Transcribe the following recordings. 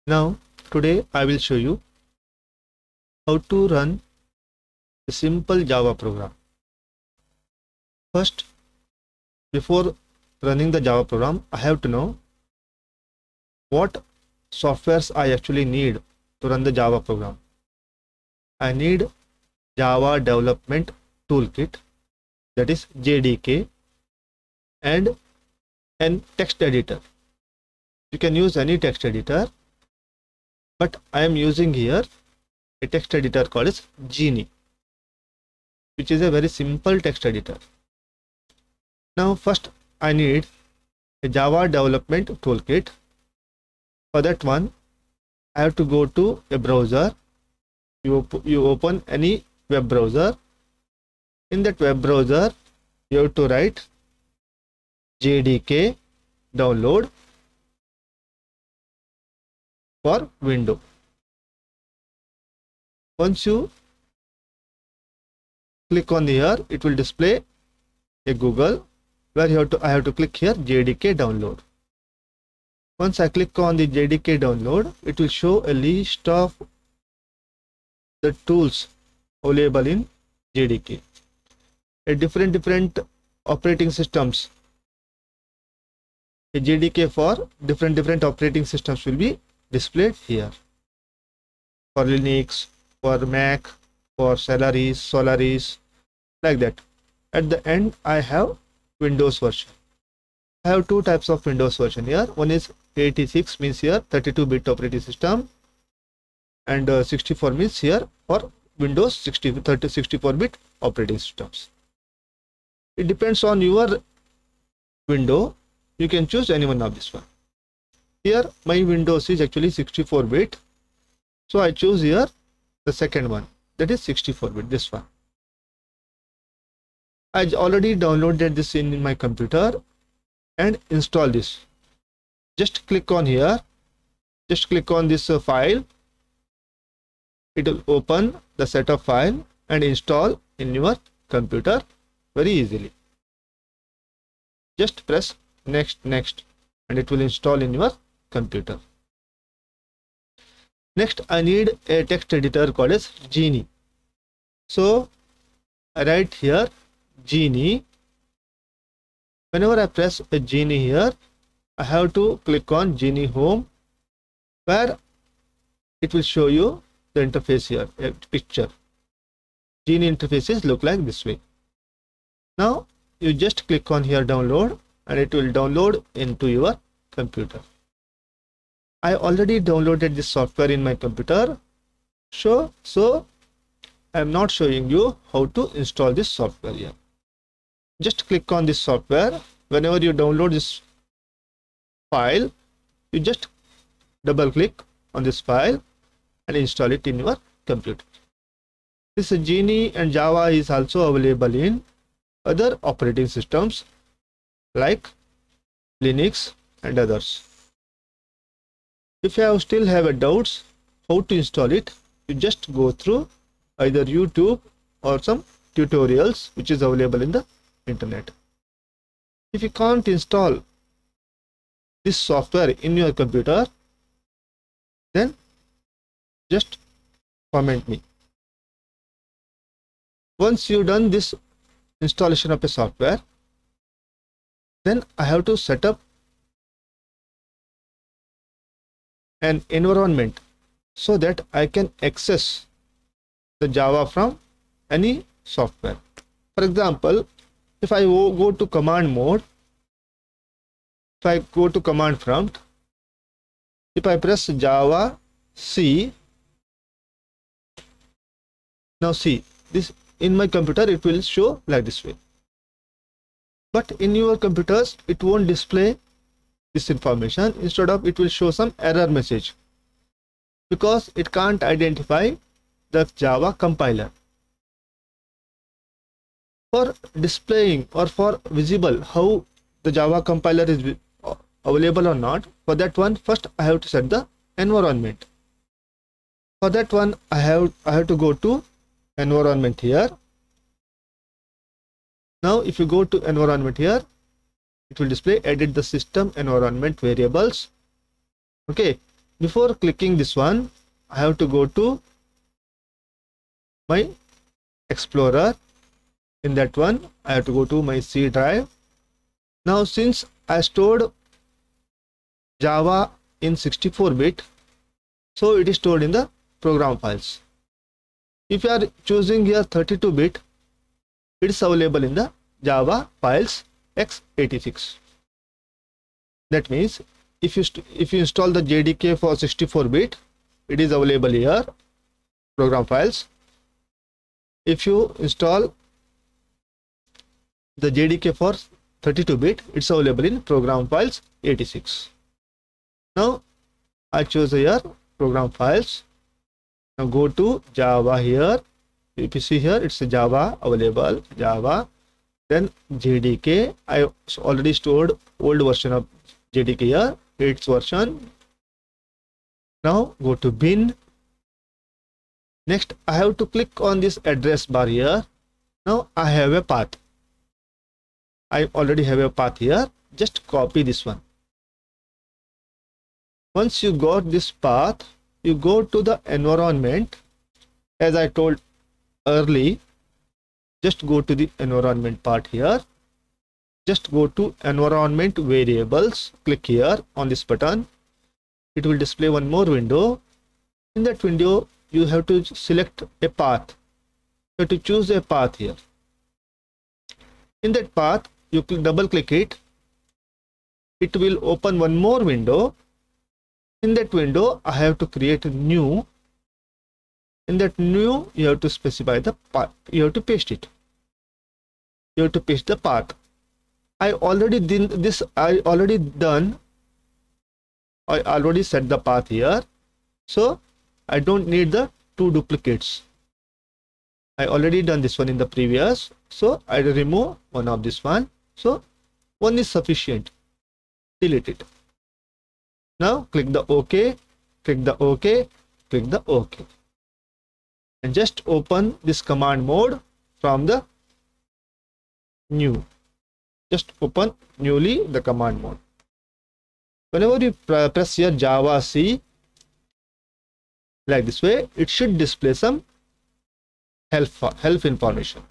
Now, today I will show you how to run a simple Java program. First, before running the Java program, I have to know what softwares I actually need to run the Java program. I need Java Development Toolkit, that is JDK, and an text editor. You can use any text editor, but I am using here a text editor called as Geany, which is a very simple text editor. Now first I need a Java Development Toolkit. For that one, I have to go to a browser. You open any web browser. In that web browser, you have to write JDK download for Windows. Once you click on here, it will display a Google where I have to click here JDK download. Once I click on the JDK download, it will show a list of the tools available in JDK. Different operating systems. A JDK for different operating systems will be displayed here. For Linux, for Mac, for Solaris, like that. At the end, I have Windows version. I have two types of Windows version here. One is 86, means here 32-bit operating system, and 64 means here for Windows 64-bit operating systems. It depends on your window. You can choose any one of this one. Here my Windows is actually 64-bit, so I choose here the second one, that is 64-bit, this one. I already downloaded this in my computer and install this. Just click on here, just click on this file. It will open the setup file and install in your computer very easily. Just press next and it will install in your computer. Next, I need a text editor called as Geany. So I write here Geany. Whenever I press a Geany here, I have to click on Geany home, where it will show you the interface here, a picture. Geany interfaces look like this way. Now you just click on here download and it will download into your computer. I already downloaded this software in my computer, so I am not showing you how to install this software here. Just click on this software. Whenever you download this file, you just double click on this file and install it in your computer. This Geany and Java is also available in other operating systems like Linux and others. If you still have doubts how to install it, you just go through either YouTube or some tutorials which is available in the internet. If you can't install this software in your computer, then just comment me. Once you've done this installation of a software, then I have to set up an environment so that I can access the Java from any software. For example, if I go to command mode, if I go to command prompt, if I press Java C, now see this in my computer, it will show like this way. But in your computers, it won't display this information. Instead of, it will show some error message because it can't identify the Java compiler. For displaying or for visible how the Java compiler is available or not, for that one, first I have to set the environment. For that one, I have to go to environment here. Now if you go to environment here, it will display edit the system environment variables. Okay, before clicking this one, I have to go to my Explorer. In that one, I have to go to my C drive. Now, since I stored Java in 64-bit, so it is stored in the program files. If you are choosing here 32-bit, it is available in the Java files x86. That means if you install the JDK for 64-bit, it is available here, program files. If you install the JDK for 32-bit, it's available in program files 86. Now I choose here program files. Now go to Java here. If you see here, it's a Java available, Java. Then JDK. I already stored old version of JDK here, its version. Now go to bin. Next, I have to click on this address bar here. Now I have a path. I already have a path here. Just copy this one. Once you got this path, you go to the environment. As I told early, just go to the environment part here. Just go to environment variables. Click here on this button. It will display one more window. In that window, you have to select a path. You have to choose a path here. In that path, you double click it. It will open one more window. In that window, I have to create a new. In that new, you have to specify the path. You have to paste it. You have to paste the path. I already did this. I already set the path here. So I don't need the two duplicates. I already done this one in the previous. So I remove one of this one. So one is sufficient. Delete it. Now click the OK, click the OK, click the OK. And just open this command mode from the new. Just open newly the command mode. Whenever you press here Java C, like this way, it should display some help information.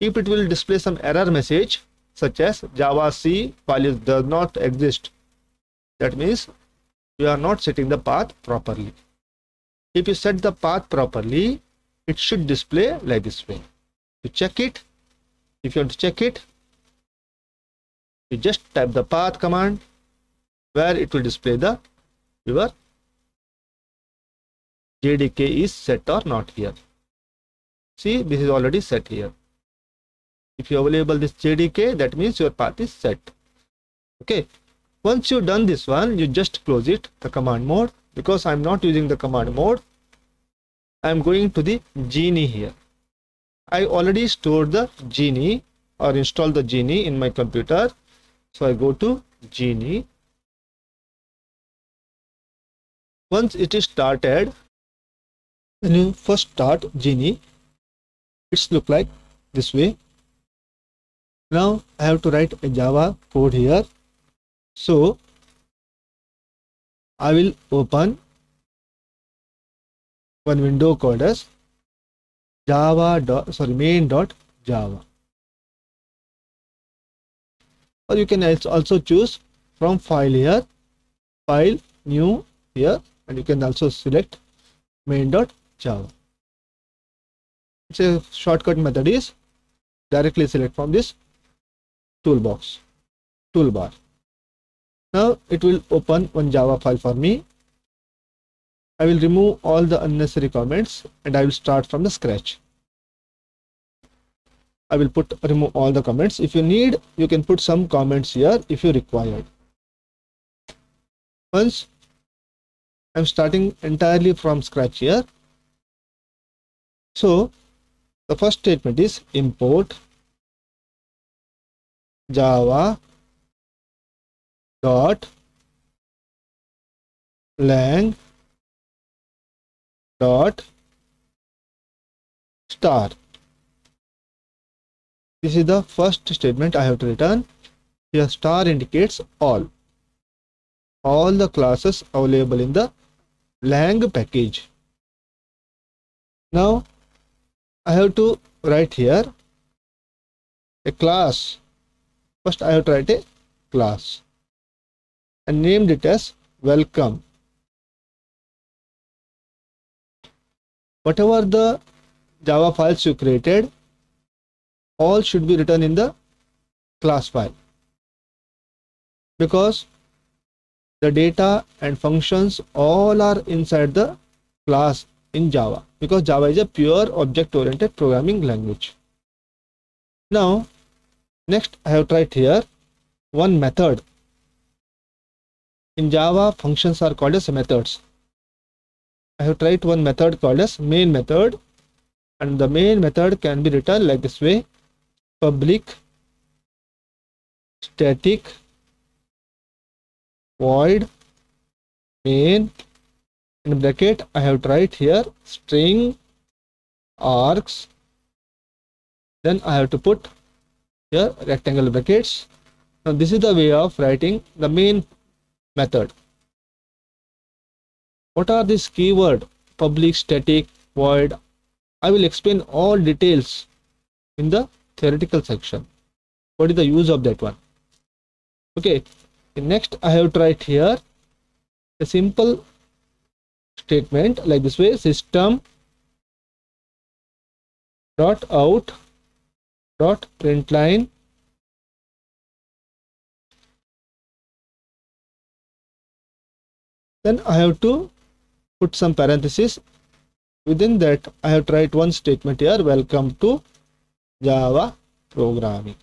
If it will display some error message such as Java C file does not exist, that means you are not setting the path properly. If you set the path properly, it should display like this way. To check it, if you want to check it, you just type the path command where it will display the your JDK is set or not here. See, this is already set here. If you available this JDK, that means your path is set. Okay. Once you done this one, you just close it, the command mode. Because I'm not using the command mode, I'm going to the Genie here. I already stored the Genie or installed the Genie in my computer. So I go to Genie. Once it is started, when you first start Genie, it's look like this way. Now I have to write a Java code here. So I will open one window called as main.java. Or you can also choose from file here, file, new here, and you can also select main.java. It's a shortcut method is directly select from this toolbar. Now it will open one Java file for me. I will remove all the unnecessary comments and I will start from the scratch. I will remove all the comments. If you need, you can put some comments here if you required. Once I'm starting entirely from scratch here. So the first statement is import java dot lang dot star. This is the first statement I have to return. Here star indicates all the classes available in the lang package. Now I have to write here a class. First I have to write a class and named it as welcome. Whatever the Java files you created, all should be written in the class file, because the data and functions all are inside the class in Java, because Java is a pure object-oriented programming language. Now, next I have tried here one method. In Java, functions are called as methods. I have tried one method called as main method, and the main method can be written like this way: public static void main, in bracket I have tried here string args, then I have to put here rectangle brackets. Now this is the way of writing the main method. What are these keyword public, static, void? I will explain all details in the theoretical section. What is the use of that one? Okay, next I have tried here a simple statement like this way: system dot out dot println then I have to put some parentheses. Within that I have tried one statement here: welcome to Java programming.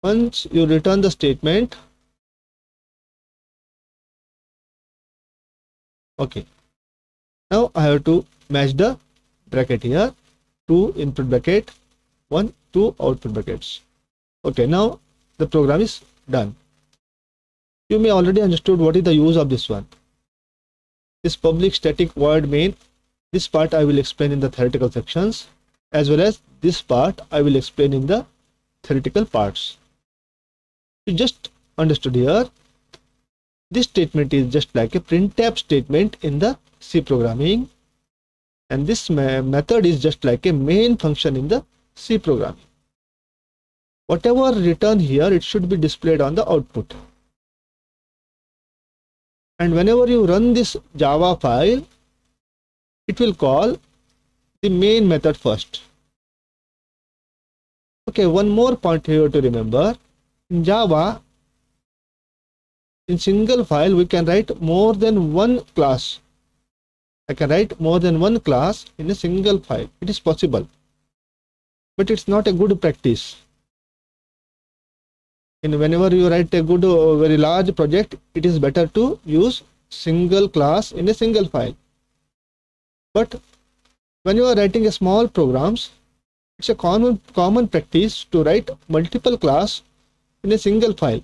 Once you return the statement, okay, now I have to match the bracket here: 2 input bracket, 1, 2 output brackets. Okay, now the program is done. You may already understood what is the use of this one. This public static void main, this part I will explain in the theoretical sections, as well as this part I will explain in the theoretical parts. You just understood here, this statement is just like a printf statement in the C programming, and this method is just like a main function in the C programming. Whatever written here, it should be displayed on the output. And whenever you run this Java file, it will call the main method first. Okay, one more point here to remember. In Java, in single file, we can write more than one class. I can write more than one class in a single file. It is possible, but it's not a good practice. And whenever you write a good, very large project, it is better to use single class in a single file. But when you are writing a small programs, it's a common practice to write multiple class in a single file.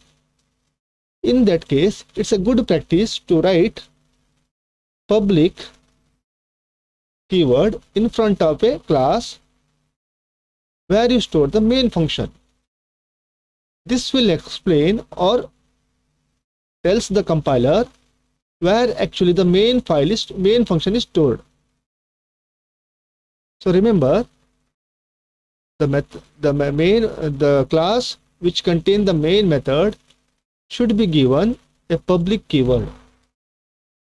In that case, it's a good practice to write public keyword in front of a class where you store the main function. This will explain or tells the compiler where actually the main function is stored. So remember, the class which contain the main method should be given a public keyword.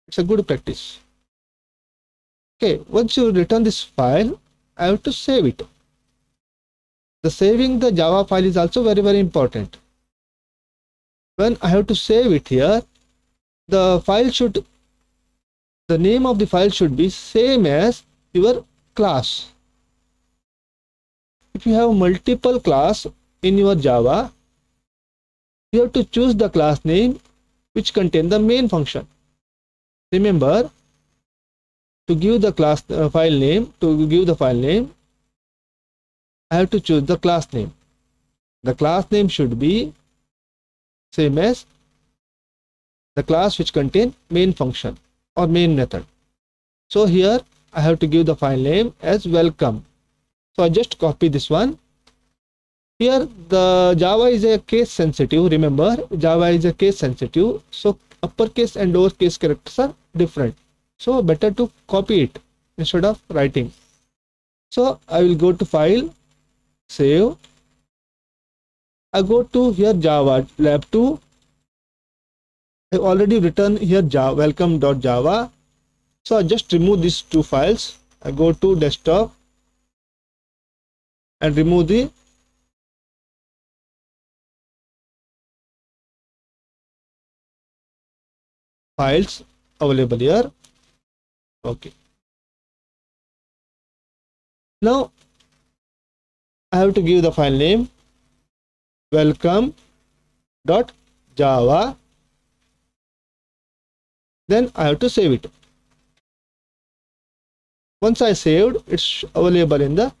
It's a good practice. Okay, once you return this file, I have to save it. The saving the Java file is also very important. When I have to save it here, the name of the file should be same as your class. If you have multiple class in your Java, you have to choose the class name which contain the main function. Remember, to give the class file name, I have to choose the class name. The class name should be same as the class which contain main function or main method. So here I have to give the file name as welcome. So I just copy this one. Here the Java is a case sensitive. Remember, Java is a case sensitive. So uppercase and lowercase characters are different, so better to copy it instead of writing. So I will go to file, save. I go to here Java lab 2. I already written here Java welcome.java. So I just remove these two files. I go to desktop and remove the files available here. Okay. Now I have to give the file name welcome.java. Then I have to save it. Once I saved, it's available in the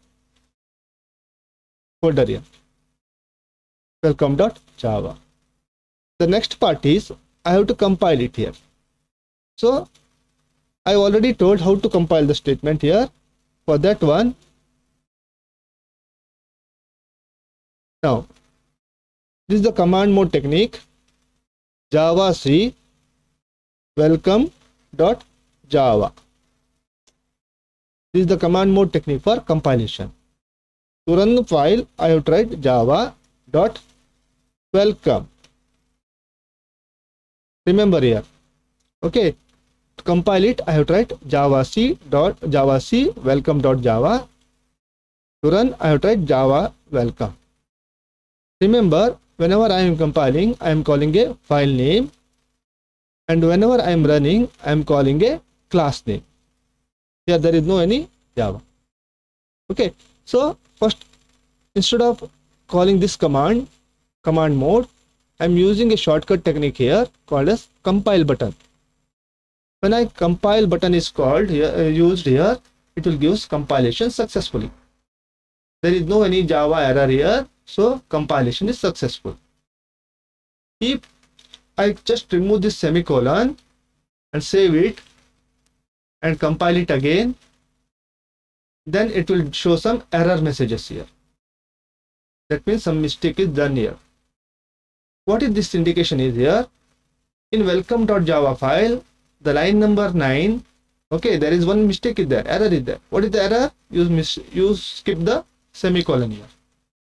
folder here, welcome.java. The next part is I have to compile it here. So I already told how to compile the statement here. For that one, now this is the command mode technique, javac welcome.java. This is the command mode technique for compilation. To run the file, I have to write java.welcome. Remember here. Okay. To compile it, I have to write javac welcome.java. To run, I have to write java welcome. Remember, whenever I am compiling, I am calling a file name, and whenever I am running, I am calling a class name. Here there is no any Java. Okay, so first, instead of calling this command mode, I am using a shortcut technique here called as compile button. When I compile button is called here, used here, it will give compilation successfully. There is no any Java error here, so compilation is successful. If I just remove this semicolon and save it and compile it again, then it will show some error messages here. That means some mistake is done here. What is this indication is here? In welcome.java file, the line number 9, okay, there is one mistake is there, error is there. What is the error? You skip the semicolon here.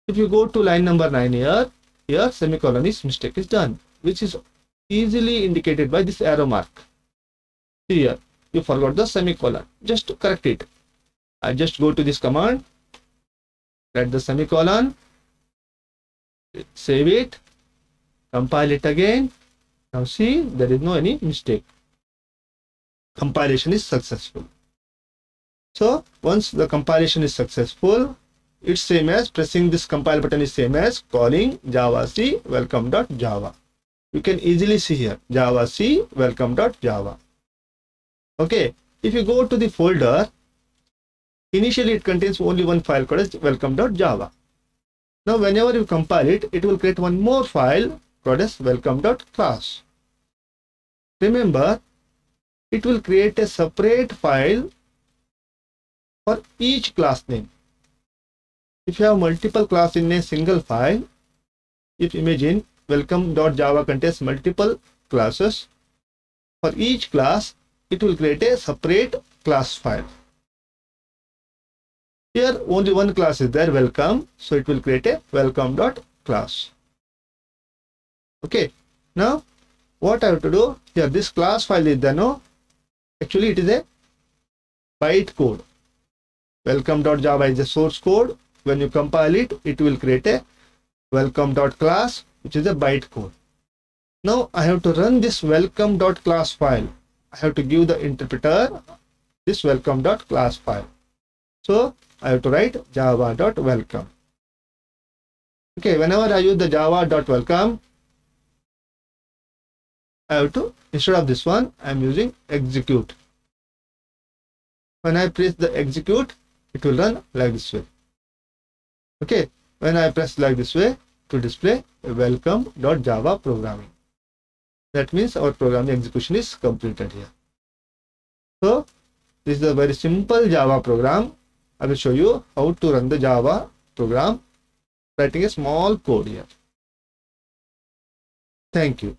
If you go to line number 9 here semicolon is mistake is done, which is easily indicated by this arrow mark. See here, you forgot the semicolon. Just to correct it, I just go to this command, write the semicolon, save it, compile it again. Now see, there is no any mistake. Compilation is successful. So once the compilation is successful, it's same as pressing this compile button is same as calling javac welcome.java. You can easily see here javac welcome.java. Okay, if you go to the folder, initially it contains only one file called as welcome.java. Now whenever you compile it, it will create one more file called as welcome.class. Remember, it will create a separate file for each class name. If you have multiple class in a single file, if imagine welcome.java contains multiple classes, for each class it will create a separate class file. Here only one class is there, welcome, so it will create a welcome.class. Okay, now what I have to do here, this class file is there, no, actually it is a bytecode. Welcome.java is a source code. When you compile it, it will create a welcome.class, which is a bytecode. Now I have to run this welcome.class file. I have to give the interpreter this welcome.class file. So I have to write java.welcome. Okay, whenever I use the java.welcome, I have to, instead of this one, I am using execute. When I press the execute, it will run like this way. Okay, when I press like this way, to display a welcome.java programming. That means our programming execution is completed here. So this is a very simple Java program. I will show you how to run the Java program, writing a small code here. Thank you.